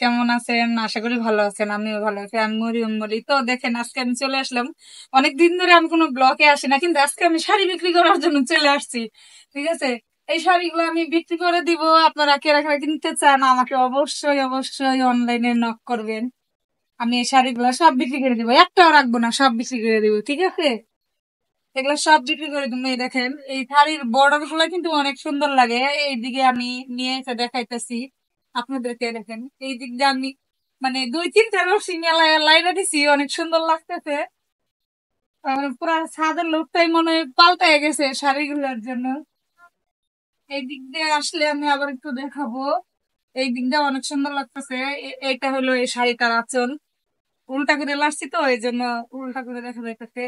কেমন আছেন? আশা করি ভালো আছেন। আমিও ভালো আছি। আমি মরিয়ম বলি। তো দেখেন, আজকে আমি চলে আসলাম। অনেকদিন ধরে আমি কোনো ব্লগে আসি না, কিন্তু আজকে আমি শাড়ি বিক্রি করার জন্য চলে আসছি। ঠিক আছে, এই শাড়িগুলো আমি বিক্রি করে দিব। আপনারা কেনা কিনতে চান, আমাকে অবশ্যই অবশ্যই অনলাইনে নক করবেন। আমি এই শাড়িগুলো সব বিক্রি করে দিব, একটাও রাখবো না, সব বিক্রি করে দিব। ঠিক আছে, এগুলো সব বিক্রি করে দিব। এই দেখেন, এই শাড়ির বর্ডার গুলো কিন্তু অনেক সুন্দর লাগে। এইদিকে আমি নিয়ে এসে দেখাইতেছি আপনাদেরকে। দেখেন, এই দিক দিয়ে আমি মানে 2-3টা রশি লাইনে দিছি, অনেক সুন্দর লাগতেছে। পুরা ছাদের লোকটাই মনে হয় পাল্টায় গেছে শাড়িগুলোর জন্য। এই দিক দিয়ে আসলে আমি আবার একটু দেখাবো। এই দিক দিয়ে অনেক সুন্দর লাগতেছে। এইটা হলো এই শাড়িটার আঁচল। উল্টা করে লাগছি তো, এই জন্য উল্টা করে দেখা যাইতেছে।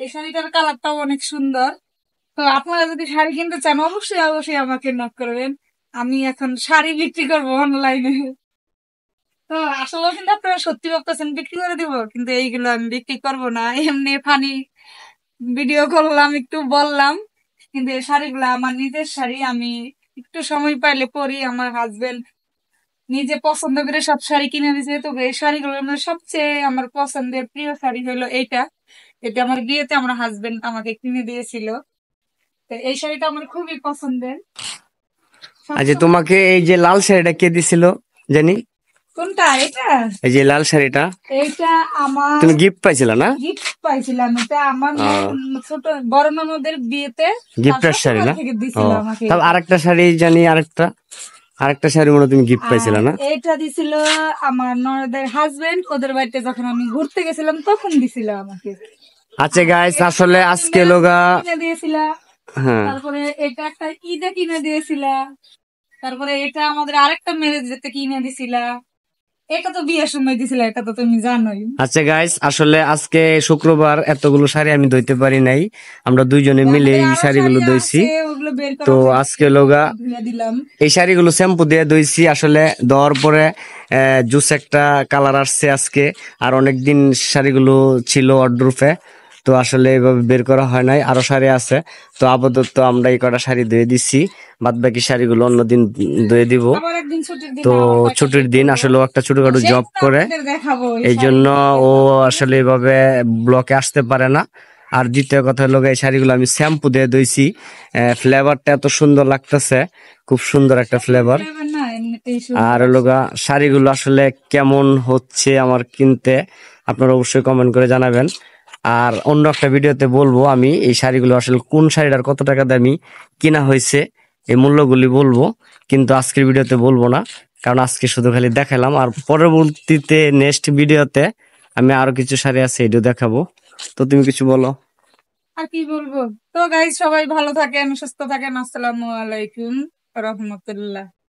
এই শাড়িটার কালারটাও অনেক সুন্দর। তো আপনারা যদি শাড়ি কিনতে চান, অবশ্যই অবশ্যই আমাকে নক করবেন। আমি এখন শাড়ি বিক্রি করবো অনলাইনে। তো আসলে কিন্তু আপনারা সত্যি ভাবতেছেন বিক্রি করে দিব, কিন্তু এইগুলো আমি বিক্রি করবো না। এমনি ফানি ভিডিও করলাম, একটু বললাম। কিন্তু এই শাড়িগুলো আমার নিজের শাড়ি, আমি একটু সময় পাইলে পরি। আমার হাজবেন্ড নিজে পছন্দ করে সব শাড়ি কিনে দিয়েছে। তবে এই শাড়িগুলোর মধ্যে সবচেয়ে আমার পছন্দের প্রিয় শাড়ি হলো এইটা। এটা আমার বিয়েতে আমার হাজবেন্ড আমাকে কিনে দিয়েছিল। তো এই শাড়িটা আমার খুবই পছন্দের। আচ্ছা, সবসময়। তোমাকে এই যে লাল শাড়িটা কে দিছিল জানি? কোনটা এটা? এই যে লাল শাড়িটা এইটা আমার তুমি গিফট পাইছিলা না? গিফট পাইছিলাম। এটা আমার ছোট বড় ননদের বিয়েতে তার গিফটের শাড়ি শ্বশুরবাড়ি না? থেকে ও, দিছিল আমাকে তারপর এটা। আরেকটা শাড়ি জানি, আরেকটা শাড়ি মনে হয় তুমি গিফট আর পাইছিলা না? এইটা দিছিল আমার ননদের হাজবেন্ড, ওদের বাড়িতে যখন আমি ঘুরতে গেছিলাম তখন দিছিল আমাকে। আচ্ছা আর গাইস, এটা আসলে তুমি আজকে মেরাজ লোগা, কিনে দিয়েছিল। হ্যাঁ, তারপরে এটা একটা ঈদে কিনে দিয়েছিল। তারপরে এটা আমাদের আরেকটা ম্যারেজ যেতে কিনে দিছিল। এটা তো বিয়ের সময় দিছিল, এটা তো তুমি জানোই। আচ্ছা গাইস, আসলে আজকে শুক্রবার এতগুলো শাড়ি আমি ধুইতে পারি নাই। আমরা দুইজনে তো মিলে আমাদের এই আরো শাড়ি শাড়িগুলো ধুইছি। আছে, ওগুলো বের তো করা হয়নি, আজকে লোগা ওগুলো ধুয়ে দিলাম। এই শাড়িগুলো শ্যাম্পু দিয়ে ধুইছি। আসলে দেওয়ার পরে জুস একটা কালার আসছে আজকে। আর অনেকদিন শাড়িগুলো ছিল ওয়ারড্রোবে, তো আসলে এভাবে বের করা হয় নাই, আরো শাড়ি আছে। তো আপাতত আমরা এই কটা শাড়ি ধুয়ে দিচ্ছি, বাদ বাকি শাড়িগুলো অন্যদিন ধুয়ে দিব। আবার একদিন ছুটির তো দিনে আবার কয়েকটা ছুটির বের দিন করবো। আসলে ও একটা ছোটখাটো জব সেগুলো করে, আপনাদের দেখাবো, এই এই জন্য শাড়িগুলো বের ও করা হবে। আসলে এভাবে ব্লকে আসতে পারে না। আর দ্বিতীয় কথা হলো, এই শাড়িগুলো আমি শ্যাম্পু দিয়ে ধুইছি। ফ্লেভারটা এত সুন্দর লাগতেছে, খুব সুন্দর একটা সুন্দর ফ্লেভার। ফ্লেভার না, এমনিতেই আর সুন্দর। হলো শাড়িগুলো আসলে কেমন হচ্ছে আমার কিনতে, আপনারা অবশ্যই কমেন্ট করে জানাবেন। আর অন্য একটা ভিডিওতে বলবো আমি এই শাড়িগুলো আসলে কোন শাড়িটার কত টাকা দামি কিনা হয়েছে, এই মূল্যগুলি বলবো। কিন্তু আজকের ভিডিওতে বলবো না, কারণ আজকে শুধু খালি দেখালাম। আর পরবর্তীতে নেক্সট ভিডিওতে আমি আরো কিছু শাড়ি আছে, এটাও দেখাবো। তো তুমি কিছু বলো। আর কি বলবো? তো গাইজ, সবাই ভালো থাকেন, সুস্থ থাকেন। আসসালামু আলাইকুম রহমতুল্লাহ।